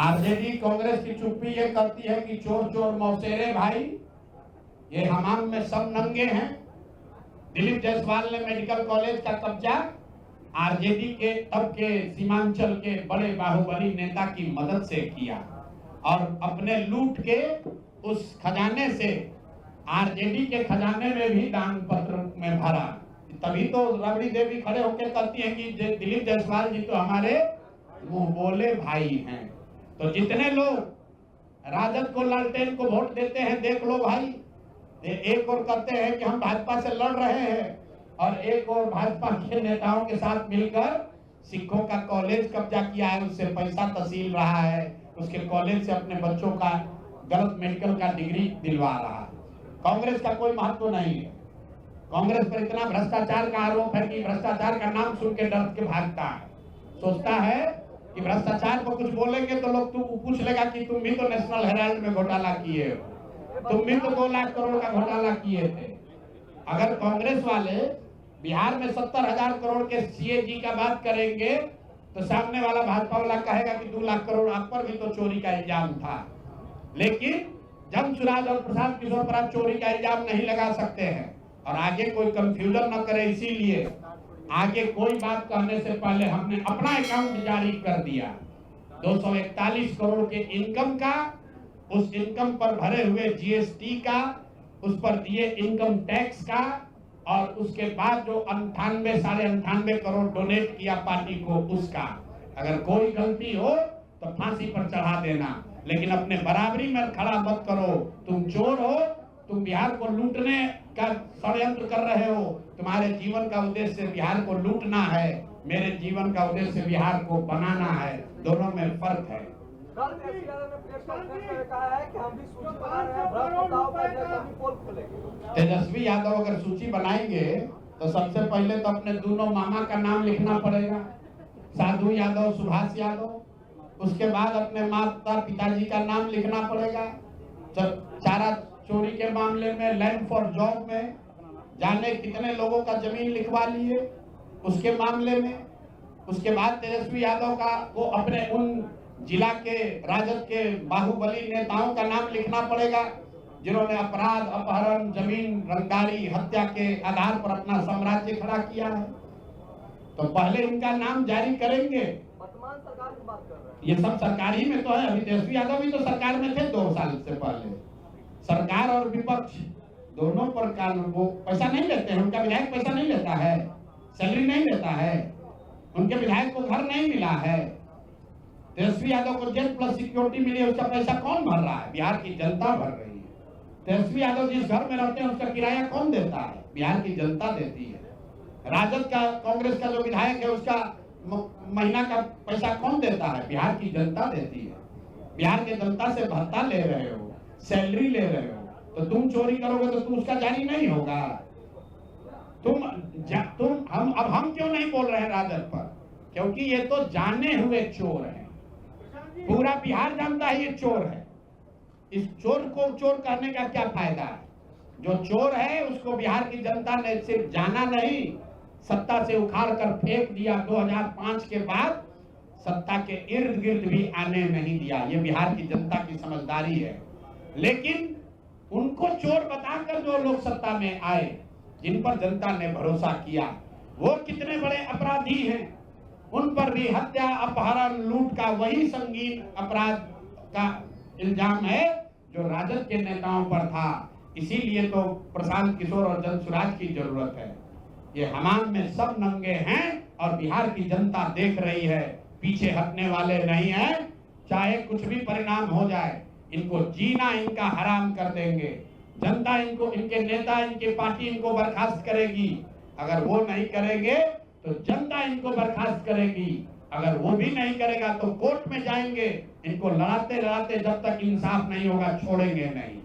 RJD Congress की चुप्पी ये करती है कि चोर चोर मौसेरे भाई, ये हमाम में सब नंगे हैं। दिलीप जायसवाल ने मेडिकल कॉलेज का कब्जा आरजेडी के तब के सीमांचल के बड़े बाहुबली नेता की मदद से किया और अपने लूट के उस खजाने से आरजेडी के खजाने में भी दान पत्र में भरा। तभी तो राबड़ी देवी खड़े होकर कहती हैं कि दिलीप जायसवाल जी तो हमारे मुंह बोले भाई हैं। तो जितने लोग राजद को लालटेन को वोट देते हैं, देख लो भाई, एक और कहते हैं कि हम भाजपा से लड़ रहे हैं और एक और भाजपा के नेताओं के साथ मिलकर सिखों का कॉलेज कब्जा किया है, उससे पैसा तहसील रहा है, उसके कॉलेज से अपने बच्चों का गलत मेडिकल का डिग्री दिलवा रहा है। कांग्रेस का कोई महत्व नहीं है। कांग्रेस पर इतना भ्रष्टाचार का आरोप है कि भ्रष्टाचार का नाम सुन के डर के भागता है, सोचता है कि भ्रष्टाचार को कुछ बोलेंगे तो लोग पूछ लेगा कि तुम भी तो नेशनल हेराल्ड में घोटाला किए हो, तुम भी तो 2 लाख करोड़ का घोटाला किए थे। अगर कांग्रेस वाले बिहार में 70,000 करोड़ के सीएजी का बात करेंगे तो सामने वाला भाजपा वाला कहेगा कि 2 लाख करोड़ आप पर भी तो चोरी का इल्जाम था। लेकिन जमसुराज और प्रशांत किशोर पर आप चोरी का इल्जाम नहीं लगा सकते हैं और आगे कोई कंफ्यूजन न करे, इसीलिए आगे कोई बात कहने से पहले हमने अपना अकाउंट जारी कर दिया। 241 करोड़ के इनकम का, उस इनकम पर भरे हुए जीएसटी का, उस पर दिए इनकम टैक्स का और उसके बाद जो 98 करोड़ डोनेट किया पार्टी को, उसका अगर कोई गलती हो तो फांसी पर चढ़ा देना, लेकिन अपने बराबरी में खड़ा मत करो। तुम चोर हो, तुम बिहार को लूटने का षड्यंत्र कर रहे हो, तुम्हारे जीवन का उद्देश्य बिहार को लूटना है, मेरे जीवन का उद्देश्य बिहार को बनाना है, दोनों में फर्क है। तेजस्वी यादव अगर सूची बनाएंगे तो सबसे पहले तो अपने दोनों मामा का नाम लिखना पड़ेगा, साधु यादव, सुभाष यादव। उसके बाद अपने माता पिताजी का नाम लिखना पड़ेगा। चारा चोरी के मामले में, लैंड फॉर जॉब में जाने कितने लोगों का जमीन लिखवा लिए उसके मामले में। उसके बाद तेजस्वी यादव का वो अपने उन जिला के राजद के बाहुबली नेताओं का नाम लिखना पड़ेगा जिन्होंने अपराध, अपहरण, जमीन रंगदारी, हत्या के आधार पर अपना साम्राज्य खड़ा किया है। तो पहले इनका नाम जारी करेंगे। वर्तमान सरकार की बात कर रहे हैं, ये सब सरकार ही में तो है। अभी तेजस्वी यादव भी तो सरकार में थे 2 साल से पहले। सरकार और विपक्ष दोनों पर कानून, वो पैसा नहीं लेते हैं, उनका विधायक पैसा नहीं लेता है, सैलरी नहीं लेता है, उनके विधायक को घर नहीं मिला है। तेजस्वी यादव को जेल प्लस सिक्योरिटी मिली है, उसका पैसा कौन भर रहा है? बिहार की जनता भर रही है। तेजस्वी यादव जिस घर में रहते हैं उसका किराया कौन देता है? बिहार की जनता देती है। राजद का, कांग्रेस का जो विधायक है उसका महीना का पैसा कौन देता है? बिहार की जनता देती है। बिहार की जनता से भत्ता ले रहे हो, सैलरी ले रहे हो, तो तुम चोरी करोगे तो तुम उसका जारी नहीं होगा। हम क्यों नहीं बोल रहे हैं राजद पर? क्योंकि ये तो जाने हुए चोर हैं, पूरा बिहार जानता है ये चोर है। इस चोर को चोर करने का क्या फायदा है? जो चोर है उसको बिहार की जनता ने सिर्फ जाना नहीं, सत्ता से उखाड़ कर फेंक दिया। 2005 के बाद सत्ता के इर्द गिर्द भी आने नहीं दिया। ये बिहार की जनता की समझदारी है। लेकिन उनको चोर बताकर जो लोग सत्ता में आए, जिन पर जनता ने भरोसा किया, वो कितने बड़े अपराधी हैं। उन पर भी हत्या, अपहरण, लूट का वही संगीन अपराध का इल्जाम है जो राजद के नेताओं पर था। इसीलिए तो प्रशांत किशोर और जमसुराज की जरूरत है। ये हमाम में सब नंगे हैं और बिहार की जनता देख रही है, पीछे हटने वाले नहीं है। चाहे कुछ भी परिणाम हो जाए, इनको जीना इनका हराम कर देंगे। जनता इनको, इनके नेता, इनकी पार्टी इनको बर्खास्त करेगी। अगर वो नहीं करेंगे तो जनता इनको बर्खास्त करेगी। अगर वो भी नहीं करेगा तो कोर्ट में जाएंगे। इनको लड़ाते लड़ाते जब तक इंसाफ नहीं होगा छोड़ेंगे नहीं।